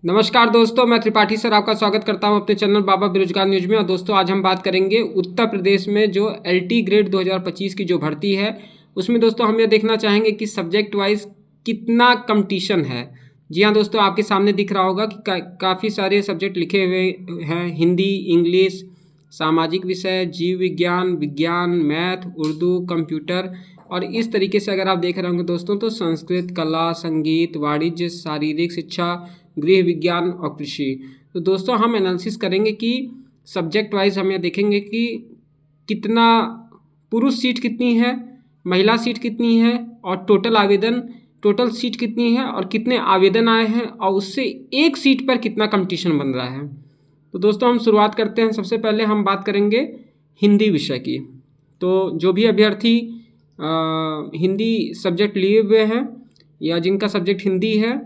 नमस्कार दोस्तों, मैं त्रिपाठी सर आपका स्वागत करता हूं अपने चैनल बाबा बेरोजगार न्यूज में। और दोस्तों आज हम बात करेंगे उत्तर प्रदेश में जो एलटी ग्रेड 2025 की जो भर्ती है उसमें दोस्तों हम ये देखना चाहेंगे कि सब्जेक्ट वाइज कितना कंपटीशन है। जी हाँ दोस्तों, आपके सामने दिख रहा होगा कि काफ़ी सारे सब्जेक्ट लिखे हुए हैं। हिंदी, इंग्लिश, सामाजिक विषय, जीव विज्ञान, विज्ञान, मैथ, उर्दू, कंप्यूटर और इस तरीके से अगर आप देख रहे होंगे दोस्तों तो संस्कृत, कला, संगीत, वाणिज्य, शारीरिक शिक्षा, गृह विज्ञान और कृषि। तो दोस्तों हम एनालिसिस करेंगे कि सब्जेक्ट वाइज हम ये देखेंगे कि कितना पुरुष सीट कितनी है, महिला सीट कितनी है और टोटल सीट कितनी है और कितने आवेदन आए हैं और उससे एक सीट पर कितना कंपटीशन बन रहा है। तो दोस्तों हम शुरुआत करते हैं। सबसे पहले हम बात करेंगे हिंदी विषय की। तो जो भी अभ्यर्थी हिंदी सब्जेक्ट लिए हुए हैं या जिनका सब्जेक्ट हिंदी है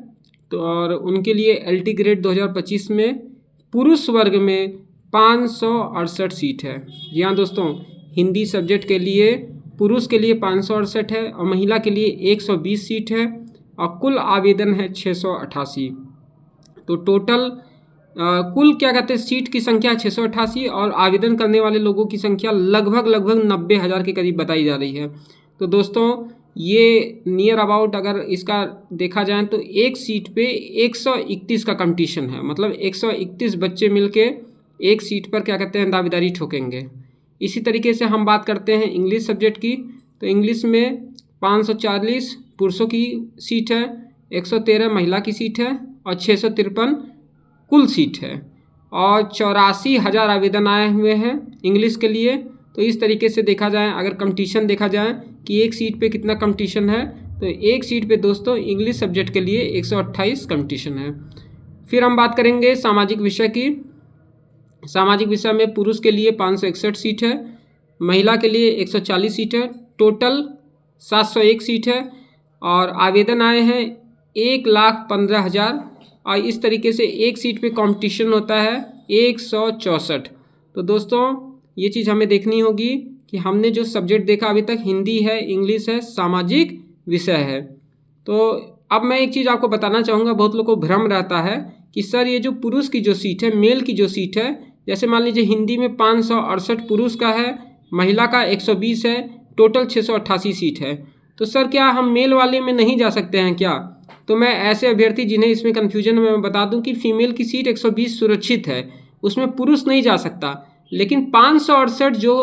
तो और उनके लिए एलटी ग्रेड 2025 में पुरुष वर्ग में 568 सीट है। जी हाँ दोस्तों, हिंदी सब्जेक्ट के लिए पुरुष के लिए 568 है और महिला के लिए 120 सीट है और कुल आवेदन है 688। तो टोटल कुल क्या कहते हैं सीट की संख्या 688 और आवेदन करने वाले लोगों की संख्या लगभग 90,000 के करीब बताई जा रही है। तो दोस्तों ये नियर अबाउट अगर इसका देखा जाए तो एक सीट पे 131 का कंपटीशन है। मतलब 131 बच्चे मिलके एक सीट पर क्या कहते हैं दावेदारी ठोकेंगे। इसी तरीके से हम बात करते हैं इंग्लिश सब्जेक्ट की। तो इंग्लिश में 540 पुरुषों की सीट है, 113 महिला की सीट है और 653 कुल सीट है और 84,000 आवेदन आए हुए हैं इंग्लिश के लिए। तो इस तरीके से देखा जाए, अगर कंपटीशन देखा जाए कि एक सीट पे कितना कंपटीशन है तो एक सीट पे दोस्तों इंग्लिश सब्जेक्ट के लिए 128 कंपटीशन है। फिर हम बात करेंगे सामाजिक विषय की। सामाजिक विषय में पुरुष के लिए 561 सीट है, महिला के लिए 140 सीट है, टोटल 701 सीट है और आवेदन आए हैं 1,15,000 और इस तरीके से एक सीट पे कंपटीशन होता है 164। तो दोस्तों ये चीज़ हमें देखनी होगी कि हमने जो सब्जेक्ट देखा अभी तक हिंदी है, इंग्लिश है, सामाजिक विषय है। तो अब मैं एक चीज़ आपको बताना चाहूँगा, बहुत लोगों को भ्रम रहता है कि सर ये जो पुरुष की जो सीट है, मेल की जो सीट है, जैसे मान लीजिए हिंदी में 568 पुरुष का है, महिला का 120 है, टोटल 688 सीट है। तो सर क्या हम मेल वाले में नहीं जा सकते हैं क्या? तो मैं ऐसे अभ्यर्थी जिन्हें इसमें कन्फ्यूजन में मैं बता दूं कि फीमेल की सीट 120 सुरक्षित है, उसमें पुरुष नहीं जा सकता। लेकिन 568 जो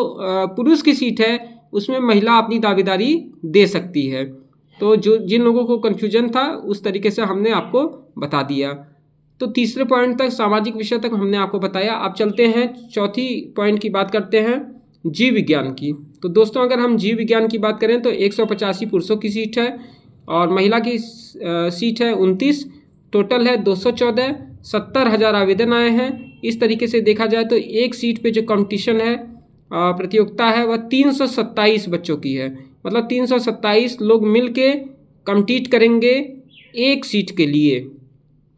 पुरुष की सीट है उसमें महिला अपनी दावेदारी दे सकती है। तो जो जिन लोगों को कन्फ्यूजन था उस तरीके से हमने आपको बता दिया। तो तीसरे पॉइंट तक, सामाजिक विषय तक हमने आपको बताया। अब चलते हैं चौथी पॉइंट की बात करते हैं, जीव विज्ञान की। तो दोस्तों अगर हम जीव विज्ञान की बात करें तो 185 पुरुषों की सीट है और महिला की सीट है 29, टोटल है 214, 70,000 आवेदन आए हैं। इस तरीके से देखा जाए तो एक सीट पे जो कंपटीशन है, प्रतियोगिता है, वह 327 बच्चों की है। मतलब 327 लोग मिल के कम्पीट करेंगे एक सीट के लिए।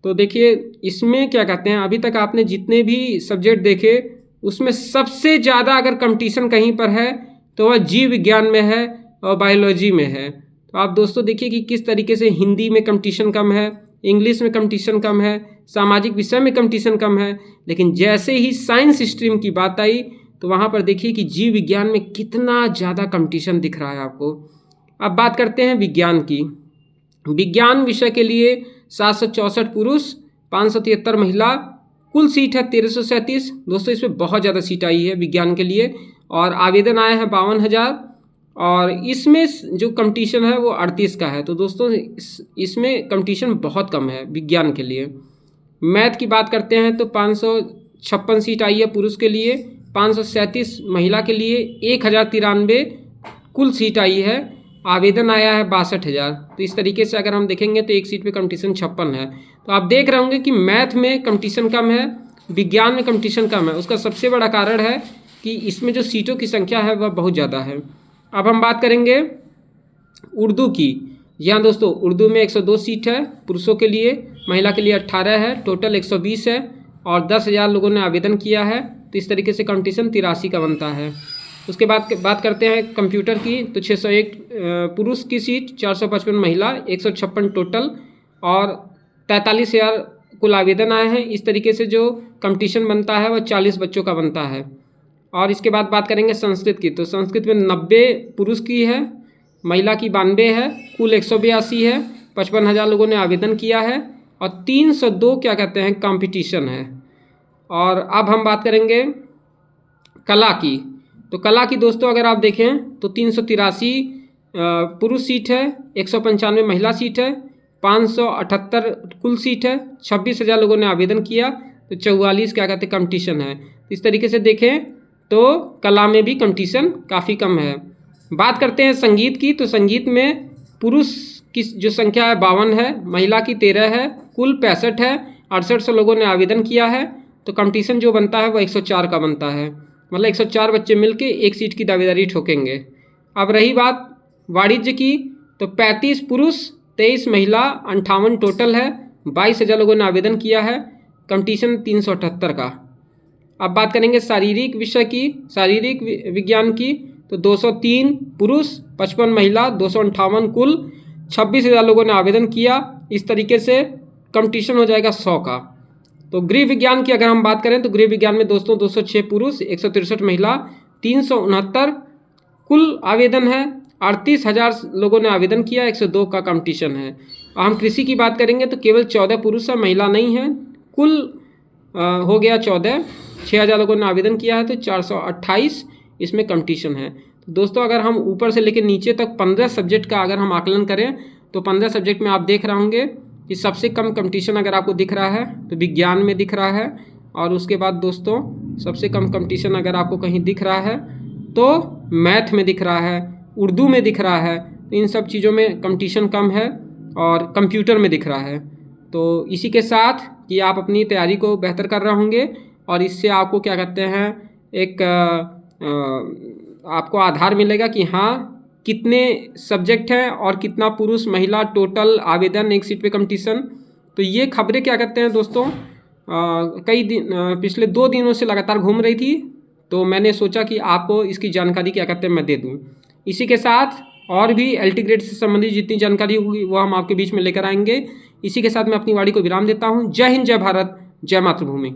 तो देखिए इसमें क्या कहते हैं, अभी तक आपने जितने भी सब्जेक्ट देखे उसमें सबसे ज़्यादा अगर कंपटीशन कहीं पर है तो वह जीव विज्ञान में है और बायोलॉजी में है। तो आप दोस्तों देखिए कि किस तरीके से हिंदी में कंपटीशन कम है, इंग्लिश में कंपटीशन कम है, सामाजिक विषय में कंपटीशन कम है, लेकिन जैसे ही साइंस स्ट्रीम की बात आई तो वहाँ पर देखिए कि जीव विज्ञान में कितना ज़्यादा कंपटीशन दिख रहा है आपको। अब बात करते हैं विज्ञान की। विज्ञान विषय के लिए 764 पुरुष, 573 महिला, कुल सीट है 1337। दोस्तों इसमें बहुत ज़्यादा सीट आई है विज्ञान के लिए और आवेदन आए हैं 52,000 और इसमें जो कंपटीशन है वो 38 का है। तो दोस्तों इसमें कंपटीशन बहुत कम है विज्ञान के लिए। मैथ की बात करते हैं तो 556 सीट आई है पुरुष के लिए, 537 महिला के लिए, 1,093 कुल सीट आई है, आवेदन आया है 62,000। तो इस तरीके से अगर हम देखेंगे तो एक सीट पे कंपटीशन 56 है। तो आप देख रहे होंगे कि मैथ में कंपटीशन कम है, विज्ञान में कंपटीशन कम है। उसका सबसे बड़ा कारण है कि इसमें जो सीटों की संख्या है वह बहुत ज़्यादा है। अब हम बात करेंगे उर्दू की। जी हाँ दोस्तों, उर्दू में 102 सीट है पुरुषों के लिए, महिला के लिए 18 है, टोटल 120 है और 10,000 लोगों ने आवेदन किया है। तो इस तरीके से कंपटीशन 83 का बनता है। उसके बाद बात करते हैं कंप्यूटर की। तो 601 पुरुष की सीट, 455 महिला, 156 टोटल और 43,000 कुल आवेदन आए हैं। इस तरीके से जो कंपटीशन बनता है वह 40 बच्चों का बनता है। और इसके बाद बात करेंगे संस्कृत की। तो संस्कृत में 90 पुरुष की है, महिला की 92 है, कुल 182 है, 55,000 लोगों ने आवेदन किया है और 302 क्या कहते हैं कंपटीशन है। और अब हम बात करेंगे कला की। तो कला की दोस्तों अगर आप देखें तो 383 पुरुष सीट है, 195 महिला सीट है, 578 कुल सीट है, 26,000 लोगों ने आवेदन किया, तो 44 क्या कहते हैं कंपटीशन है। इस तरीके से देखें तो कला में भी कंपटीशन काफ़ी कम है। बात करते हैं संगीत की। तो संगीत में पुरुष की जो संख्या है 52 है, महिला की 13 है, कुल 65 है, 6800 लोगों ने आवेदन किया है, तो कंपटीशन जो बनता है वह 104 का बनता है। मतलब 104 बच्चे मिलके एक सीट की दावेदारी ठोकेंगे। अब रही बात वाणिज्य की, तो 35 पुरुष 23 महिला 58 टोटल है, 22,000 लोगों ने आवेदन किया है, कंपटीशन 378 का। अब बात करेंगे शारीरिक विषय की, शारीरिक विज्ञान की। तो 203 पुरुष 55 महिला 258 कुल 26,000 लोगों ने आवेदन किया। इस तरीके से कंपटीशन हो जाएगा 100 का। तो गृह विज्ञान की अगर हम बात करें तो गृह विज्ञान में दोस्तों 206 पुरुष 163 महिला 369 कुल आवेदन है, 38,000 लोगों ने आवेदन किया, 102 का कंपटीशन है। हम कृषि की बात करेंगे तो केवल 14 पुरुष है, महिला नहीं है, कुल हो गया 14, 6,000 लोगों ने आवेदन किया है, तो 428 इसमें कंपटीशन है। तो दोस्तों अगर हम ऊपर से लेकर नीचे तक 15 सब्जेक्ट का अगर हम आकलन करें तो 15 सब्जेक्ट में आप देख रहे होंगे कि सबसे कम कंपटीशन अगर आपको दिख रहा है तो विज्ञान में दिख रहा है, और उसके बाद दोस्तों सबसे कम कंपटीशन अगर आपको कहीं दिख रहा है तो मैथ में दिख रहा है, उर्दू में दिख रहा है। इन सब चीज़ों में कंपटीशन कम है और कंप्यूटर में दिख रहा है। तो इसी के साथ कि आप अपनी तैयारी को बेहतर कर रहे होंगे और इससे आपको क्या कहते हैं एक आपको आधार मिलेगा कि हाँ कितने सब्जेक्ट हैं और कितना पुरुष महिला टोटल आवेदन एक सीट पे कंपटीशन। तो ये खबरें क्या कहते हैं दोस्तों कई दिन पिछले 2 दिनों से लगातार घूम रही थी, तो मैंने सोचा कि आपको इसकी जानकारी क्या कहते हैं मैं दे दूं। इसी के साथ और भी एलटी ग्रेड से संबंधित जितनी जानकारी होगी वो हम आपके बीच में लेकर आएंगे। इसी के साथ मैं अपनी वाणी को विराम देता हूँ। जय हिंद, जय भारत, जय मातृभूमि।